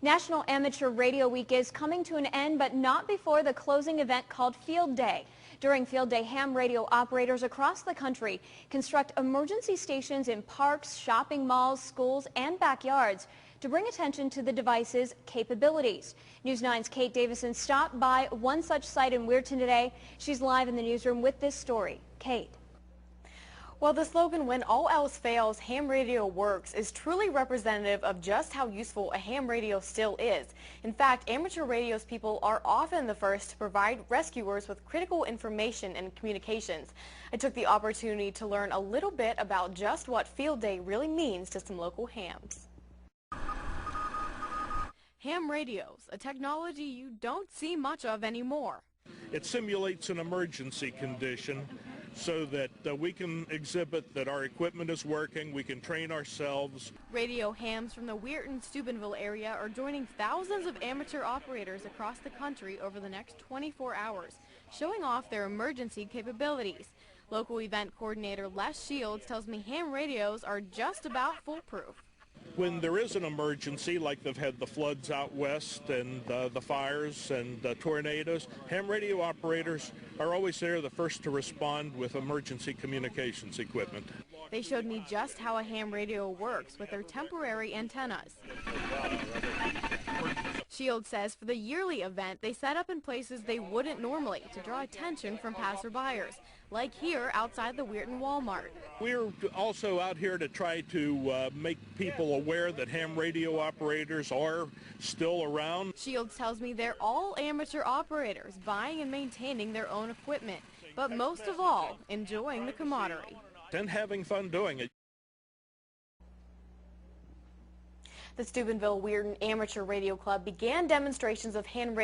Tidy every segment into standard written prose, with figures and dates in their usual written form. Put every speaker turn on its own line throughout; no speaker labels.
National Amateur Radio Week is coming to an end, but not before the closing event called Field Day. During Field Day, ham radio operators across the country construct emergency stations in parks, shopping malls, schools, and backyards to bring attention to the device's capabilities. News 9's Kate Davison stopped by one such site in Weirton today. She's live in the newsroom with this story. Kate.
Well, the slogan, "When all else fails, ham radio works," is truly representative of just how useful a ham radio still is. In fact, amateur radios people are often the first to provide rescuers with critical information and communications. I took the opportunity to learn a little bit about just what Field Day really means to some local hams. Ham radios, a technology you don't see much of anymore.
It simulates an emergency condition so that we can exhibit that our equipment is working, we can train ourselves.
Radio hams from the Weirton, Steubenville area are joining thousands of amateur operators across the country over the next 24 hours, showing off their emergency capabilities. Local event coordinator Les Shields tells me ham radios are just about foolproof.
When there is an emergency, like they've had the floods out west and the fires and tornadoes, ham radio operators are always there, the first to respond with emergency communications equipment.
They showed me just how a ham radio works with their temporary antennas. Shields says for the yearly event, they set up in places they wouldn't normally to draw attention from passerbyers, like here outside the Weirton Walmart.
We're also out here to try to make people aware that ham radio operators are still around.
Shields tells me they're all amateur operators buying and maintaining their own equipment, but most of all, enjoying the camaraderie.
And having fun doing it.
The Steubenville-Weirton Amateur Radio Club began demonstrations of ham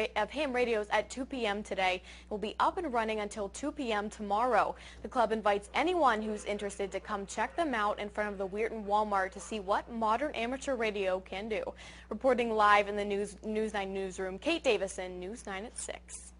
radios at 2 p.m. today. It will be up and running until 2 p.m. tomorrow. The club invites anyone who's interested to come check them out in front of the Weirton Walmart to see what modern amateur radio can do. Reporting live in the News 9 newsroom, Kate Davison, News 9 at 6.